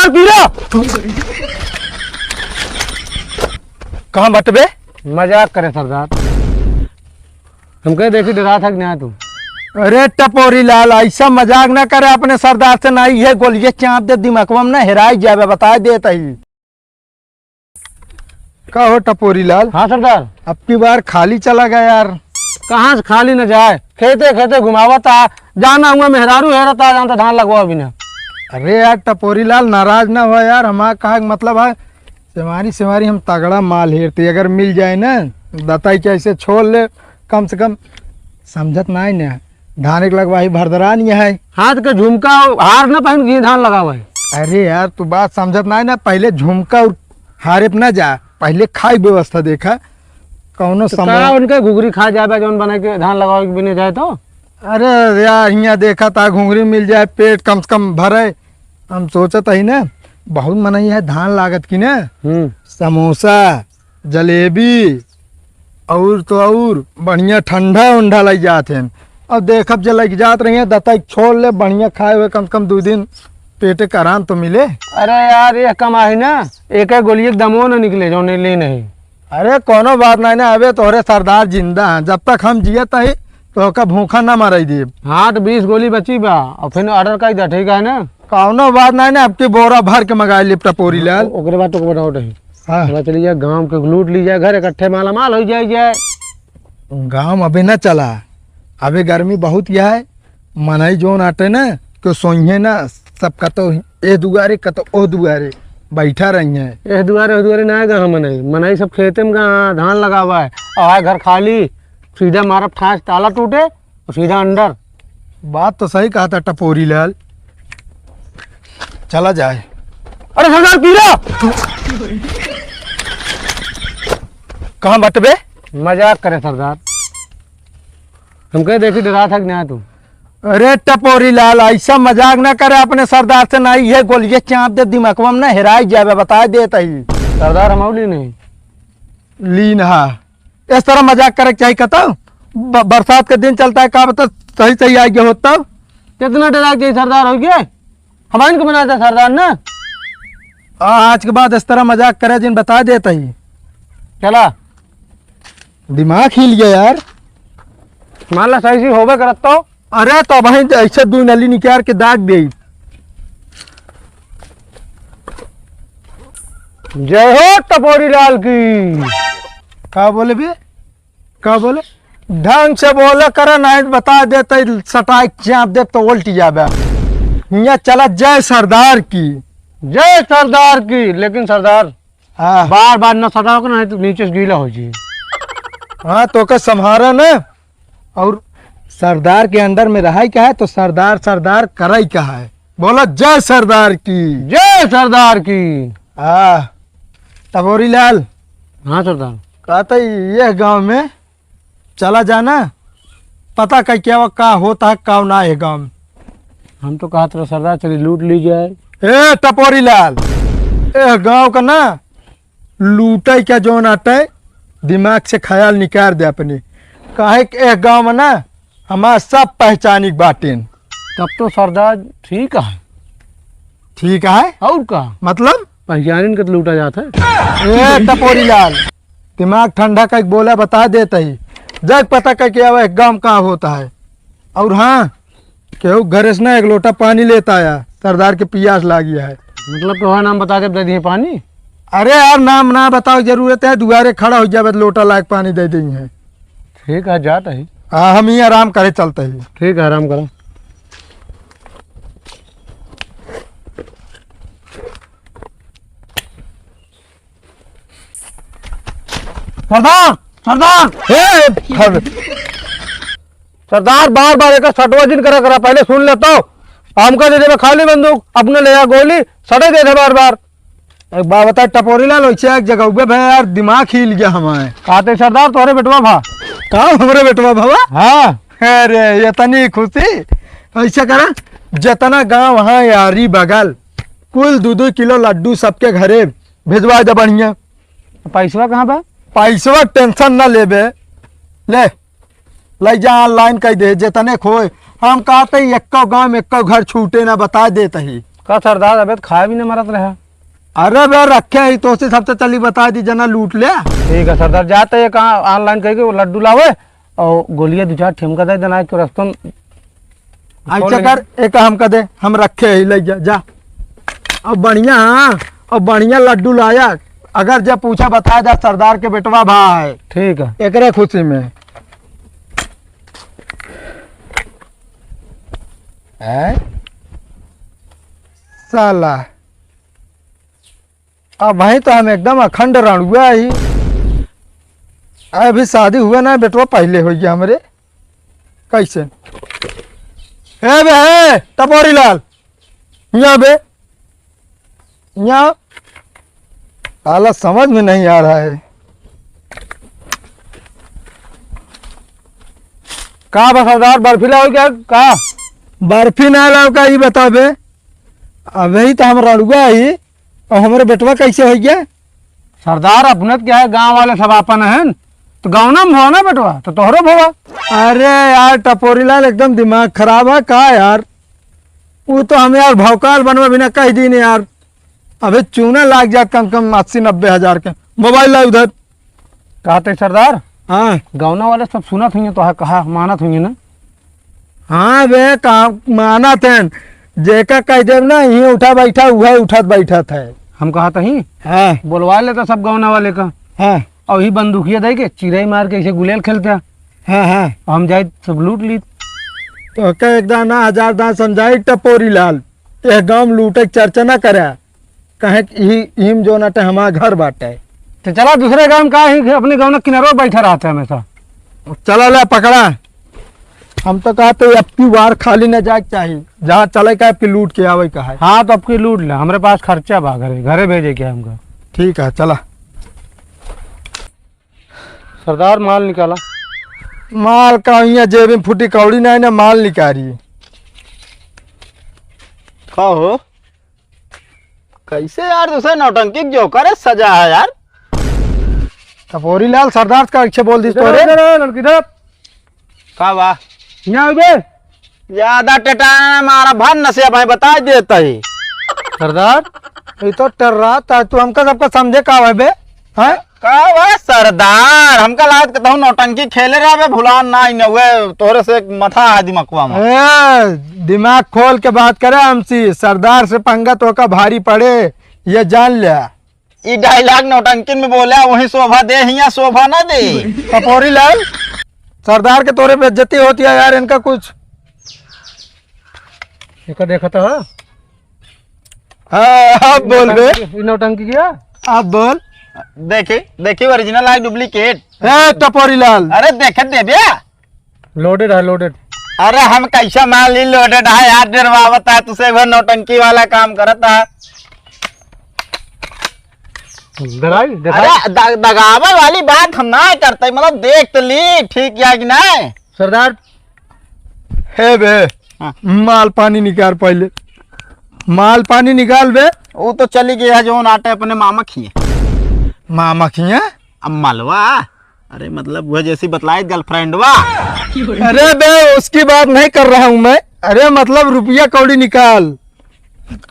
सरदार पीरा कहाँ बटबे? मजाक करे सरदार, हम कहे देखी डरा था कि नहीं तू। अरे टपोरी लाल, ऐसा मजाक ना करे अपने सरदार से। नहीं है गोलिये चाप दे दिमागवा में ना हेराई जावे, बता देता ही। का हो टपोरी लाल? हाँ सरदार। अब की बार खाली चला गया यार। कहाँ से खाली न जाए, खेते खेते घुमावता जाना हुआ मेहरारू हेरता जानता धान लगवा बिना। अरे यार टपोरी लाल नाराज ना हो यार, हमारा कहा मतलब है सेवारी सेवारी हम तगड़ा माल हेरते, अगर मिल जाए ना बताई कैसे छोड़ ले कम से कम। समझत ना है ना, धान एक लगवाही भरदरान यह है। हाथ के झुमका हार न पहन के धान लगावा है। अरे यार तू बात समझत ना है ना, पहले झुमका और हारे पे ना जा, पहले खाई व्यवस्था देखा कौनो तो समय। उनके घुघरी खा जाए जौन बना के धान लगावे बिना जाए तो। अरे यार यहाँ देखा था घुंघरी मिल जाए, पेट कम से कम भरे। हम सोचत ही ना बहुत मनई है धान लागत की ना, समोसा जलेबी और तो और बढ़िया ठंडा उंडा लग जाते हैं। अब देखब जो लग जात रही है दत्ता छोड़ ले, बढ़िया खाए हुए कम से कम 2 दिन पेटे का आराम तो मिले। अरे यार ये कमाई ना, एक गोली दमो न निकले जो नहीं ले नहीं। अरे कोनो बात नहीं ना, अबे तोहरे सरदार जिंदा हैं, जब तक हम जियत है तो का भूखा ना मराई दे। हाँ तो 20 गोली बची बा और फिर ऑर्डर कर दे, ठीक है ना। कौनो बात नहीं ना, अब के बोरा भर के मंगा ली टपोरी लाल। ओकरे बाद तो बताओ नहीं। हाँ चली जाए गाँव के लूट ली जाए, घर इकट्ठे माला माल हो जाए। गाँव अभी न चला, अभी गर्मी बहुत यह है। मनई जोन आटे ना तो सोइए ना सब कतो ए दुआरे कतो ओ दुआरे बैठा रही है। ए दुआरे ना है गाँव मनई, मनई सब खेते में धान लगा हुआ है और घर खाली सीधा मारब ठास ताला टूटे और सीधा अंदर। बात तो सही कहा था टपोरी लाल, चला जाए। अरे सरदार पीरा कहाँ बटबे? मजाक करे सरदार, हम कहे देखी डरा था कि नहीं तू। अरे टपोरी लाल, ऐसा मजाक ना करे अपने सरदार से। नहीं है गोलिये चाप दे दिमागवा में ना हेराई जावे, बता देता ही। सरदार हमौली नहीं लीन हा इस तरह मजाक करे चाहिए कहता। बरसात का दिन चलता है, का बता सही सही आ गया होता। कितना डरा के सरदार हो गया, हमारे को बनाता सरदार ना। आज के बाद इस तरह मजाक करे जिन बता देता ही। चला दिमाग हिल गया यार। मान ला सही सी होबे करत तो। अरे तो वही ऐसे 2 नली निकाल के दाग दे। जय हो टपोरी लाल की। का बोले बे? का बोले? ढंग से बोले करे नहीं बता देते सटाई चाप दे तो उल्टी जाबे। यहाँ चला जय सरदार की। जय सरदार की। लेकिन सरदार हाँ बार बार न सटाओ को नहीं तो नीचे से गीला हो जाए। हाँ तो का संभारा ना, और सरदार के अंडर में रहा क्या है तो सरदार सरदार कराई क्या है। बोला जय सरदार की। जय सरदार की। हाँ टपोरी लाल, हाँ सरदार कहते ये गांव में चला जाना, पता का क्या का होता है का ना है गांव में। हम तो कहा था सरदार चलिए लूट ली जाए। ए टपोरी लाल, ए गांव का ना लूटे क्या जो नाटे दिमाग से ख्याल निकाल दे अपने। काहे के एक गांव में ना हमारा सब पहचानी बाटें। तब तो सरदार ठीक है। ठीक है और का मतलब पहचान के तो लूटा जाता है। ए टपोरी लाल, दिमाग ठंडा का बोला बता देता ही, जग पता का क्या वह गांव कहाँ होता है। और हाँ क्यों घर से ना 1 लोटा पानी लेता आया, सरदार के पियास लागिया है। मतलब तो नाम बता के दे दिए पानी। अरे यार नाम ना बताओ, जरूरत है दुआरे खड़ा हो जाए लोटा लायक पानी दे देंगे। ठीक है जाता है। हाँ हम ही आराम करे चलते ही। ठीक है आराम करो। सरदार सरदार सरदार बार बार एक सटवा जिन करा पहले सुन लेता हूँ। हमका दे दे खाली बंदूक, अपने ले गोली सड़े दे दे बार बार। एक बात बता टपोरी लाल, वैसे एक जगह उगे भाई यार दिमाग हिल गया हमारे। कहते सरदार तोहरे बेटवा भा। कहाँ हमारे बेटवा भावा? हाँ अरे ये तनी खुशी ऐसा करा, जितना गांव वहाँ यारी बगल कुल 2-2 किलो लड्डू सबके घरे भिजवा दे बढ़िया। पैसवा कहाँ बा? पैसवा टेंशन न लेबे, ले जा ऑनलाइन कह दे जितने खोए। हम कहते एक गाँव में एक घर छूटे ना बता देते ही। का सरदार अबे तो खाए भी नहीं मरत रहा। अरे बे रखे ही तो से सबसे चली बता दी जना लूट ले। ठीक है सरदार, जाते ये कहाँ ऑनलाइन करके वो लड्डू लावे और गोलियां 2-4 ठेमका दे देना कि रस्तों। अच्छा कर एक हम का दे, हम रखे ही ले जा। अब बढ़िया, हाँ अब बढ़िया लड्डू लाया। अगर जब पूछा बता जा सरदार के बेटवा भाई। ठीक है। एकरे खुशी में साला अब भाई तो हम एकदम अखंड रणुआ ही। अभी शादी हुआ ना बेटवा पहले हो गया हमरे। कैसे है बे है टपोरी लाल यहाँ बे यहाँ हालत समझ में नहीं आ रहा है। कहा बा सरदार बर्फी लाओ क्या? कहा बर्फी ना लाओ का ही बता बे। अब ही तो हम रणुआ ही और हमारे बेटवा कैसे हो गया? सरदार अपने क्या है, गांव वाले सब अपन है तो गाँव ना हुआ ना बेटवा तो तोहरो भोगा। अरे यार टपोरी लाल एकदम दिमाग खराब है का यार। वो तो हम यार भौकाल बनवा बिना कह दी नहीं यार। अबे चूना लाग जात कम कम 80-90 हजार के। मोबाइल ला उधर। कहते सरदार हाँ गाँव वाले सब सुनत हुई तो है, कहा मानत हुई ना। हाँ बे काम माना थे जेका कह देव ना यही उठा बैठा हुआ उठत बैठा था। हम कहा था ही हाँ बोलवा लेता सब गाँव वाले का हाँ और ही बंदूकिया दे के चिड़ई मार के ऐसे गुलेल खेलते हैं। हाँ हाँ हम जाए सब लूट ली। तो कह एक दाना हजार दान समझाई टपोरी लाल ये गाँव लूटे के चर्चा ना करे। कहे हिम जो नाटे हमारा घर बाटे। तो चला दूसरे गाँव का ही अपने गाँव किनारों बैठा रहता है हमेशा। चला ले पकड़ा। हम तो कहते अब की बार खाली न जाए चाहिए। जहाँ चले का आपकी लूट के आवे का है। हाँ तो आपकी लूट ले, हमारे पास खर्चा बा घरे घरे भेजे क्या हमका। ठीक है चला। सरदार माल निकाला। माल का यहाँ जेब में फूटी कौड़ी नहीं ना माल निकाली। कहो कैसे यार दूसरे नौटंकी जो करे सजा है यार। टपोरी लाल सरदार का अच्छे बोल दी तो लड़की दे का वाह यहाँ बे। ज्यादा टेटाना मारा भर नशे भाई बता देता ही। सरदार ये तो टर रहा था तू हमका सबका समझे का है बे। हैं का वाह सरदार हमका लागत कहता हूँ नौटंकी खेले रहा बे भुला ना न हुए तोरे से मथा है दिमागवा में। दिमाग खोल के बात करे हमसी। सरदार से पंगा तो का भारी पड़े ये जान लिया। ये डायलॉग नौटंकी में बोला वही शोभा दे हिया शोभा ना दे। टपोरी लाल सरदार के तोरे पे इज्जती होती है यार इनका कुछ। देखा देखा था हाँ अब बोल बे। नौटंकी किया अब बोल। देखी देखी ओरिजिनल है डुप्लीकेट। टपोरी लाल अरे देखे दे भैया लोडेड है लोडेड। अरे हम कैसा माल ली लोडेड है यार डरवावता है तुझसे वो नौटंकी वाला काम करता है। दराई अरे दगावे वाली बात हम ना करते मतलब देख तो ली ठीक या कि नहीं। सरदार है बे हाँ। माल पानी निकाल पहले। माल पानी निकाल बे। वो तो चली गई है जो नाटे अपने मामा खिए। मामा खिया अब मलवा अरे मतलब वह जैसी बतलाई गर्लफ्रेंड वा। अरे बे उसकी बात नहीं कर रहा हूँ मैं। अरे मतलब रुपया कौड़ी निकाल।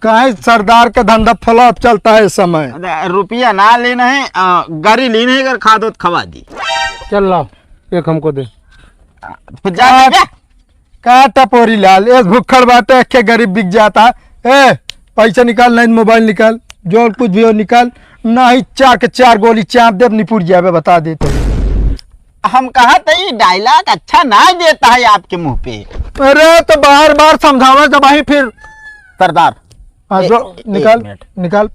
काहे सरदार का धंधा फ्लॉप चलता है इस समय। रुपया ना लेना है गाड़ी ली नहीं अगर खा दो तो खवा दी। चल लाओ एक हमको दे। फिर जा क्या का टपोरी लाल एक भुक्खड़ बाटे के गरीब बिक जाता। ए पैसा निकाल नहीं मोबाइल निकाल जो कुछ भी हो निकाल नहीं 4 के 4 गोली चाप दे निपुर जावे बता देते। हम कहा था ये डायलॉग अच्छा ना देता है आपके मुंह पे। अरे तो बार बार समझावा जब वही फिर सरदार जो एक निकाल मिनट। निकाल।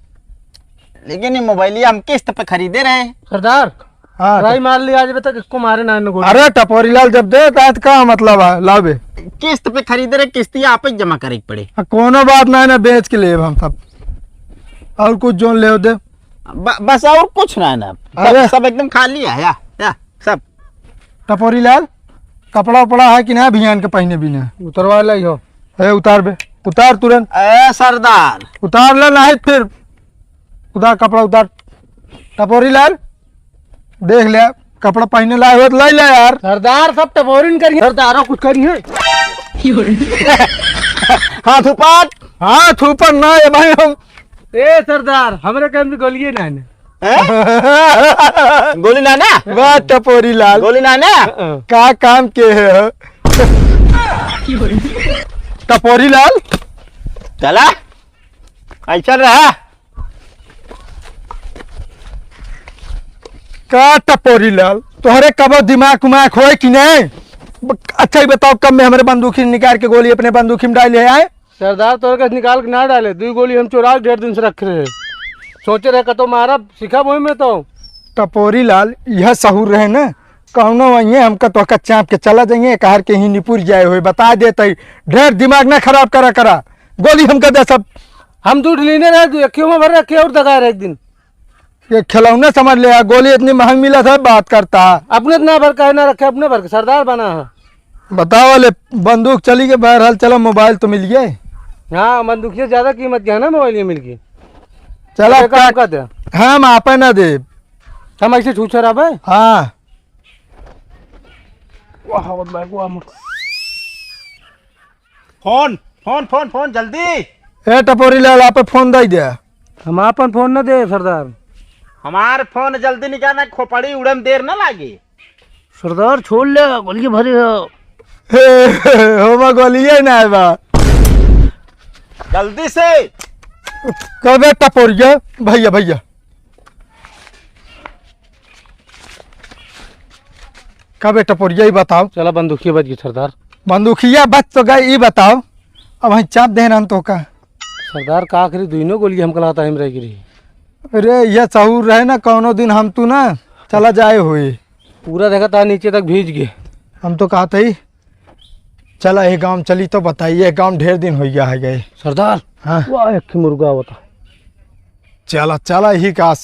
लेकिन ये मोबाइल हम किस्त पे खरीदे रहे। सरदार हाँ राई मार लिया आज तक इसको मारे ना इन्होंने गोली। अरे टपोरी लाल जब देता है तो का मतलब है लावे। किस्त पे खरीदे रहे किस्ती आप ही जमा करे पड़े। कोनो बात नहीं ना बेच के ले हम सब और कुछ जोन ले दे। बस और कुछ ना ना अरे। सब एकदम खाली है या सब। टपोरी लाल कपड़ा उपड़ा है कि ना अभियान के पहने भी ना उतरवा लाई हो। है उतार बे उतार तुरंत ए सरदार उतार ले नहीं फिर उतार कपड़ा उतार। टपोरी लाल देख ले कपड़ा पहने लाए हो तो ले ले यार। सरदार सब टपोरिन करिए। सरदारों कुछ करिए हाथ ऊपर हाँ थूपर ना ये भाई हम ए सरदार हमरे काम में गोलिए ना ने गोली ना ना वाह टपोरी लाल गोली ना ना का काम के है टपोरी लाल चला आई चल रहा का टपोरी लाल तोहरे कबो दिमाग उमाग होए कि नहीं? अच्छा ही बताओ कब में हमारे बंदूकी निकाल के गोली अपने बंदूकी में डाल ले आए। सरदार तोर का निकाल के ना डाले 2 गोली हम चुरा के 1.5 दिन से रख रहे सोचे रहे तो मारा सिखा वही में तो टपोरी लाल यह सहूर रहे ना कहनो वही हमका तो चाँप के चला जाइए कहर के ही निपुर जाए हुए बता देते ढेर दिमाग ना खराब करा गोली हमका दे सब हम दूध लेने रहे क्यों में भर रखे और दगा रहे एक दिन ये खिलौना समझ ले गोली इतनी महंग मिला था बात करता अपने ना भर का ना रखे अपने भर के सरदार बना है बताओ वाले बंदूक चली के बहरहाल चलो मोबाइल तो मिल गए। हाँ बंदूक से ज्यादा कीमत क्या है ना मोबाइल ये मिल गई चलो काम कर दे हम आपे ना दे हम ऐसे छूछर अब हाँ फोन फोन फोन फोन जल्दी ए टपोरी लाल आप फोन दे दे हम अपन फोन न दे सरदार हमार फोन जल्दी निकालना खोपड़ी उड़े में देर ना लागी सरदार छोड़ ले गोली भरे हो गोलिए ना बा जल्दी से कबे टपोरिया भैया भैया कबे टपोरिया ही बताओ चला बंदूकिया बच गई सरदार बंदूकिया बच तो गए ये बताओ अब वहीं चाप दे रहा तो का सरदार का आखिरी दोनों गोली हमको लाता है रह गिरी अरे यह सहूर रहे ना कौनो दिन हम तू ना चला जाए हुए पूरा देखा था नीचे तक भीज गए हम तो कहते ही चला ये गांव चली तो बताइए गांव ढेर दिन हो गया है गए सरदार हाँ वाह एक मुर्गा होता चला चला ही काश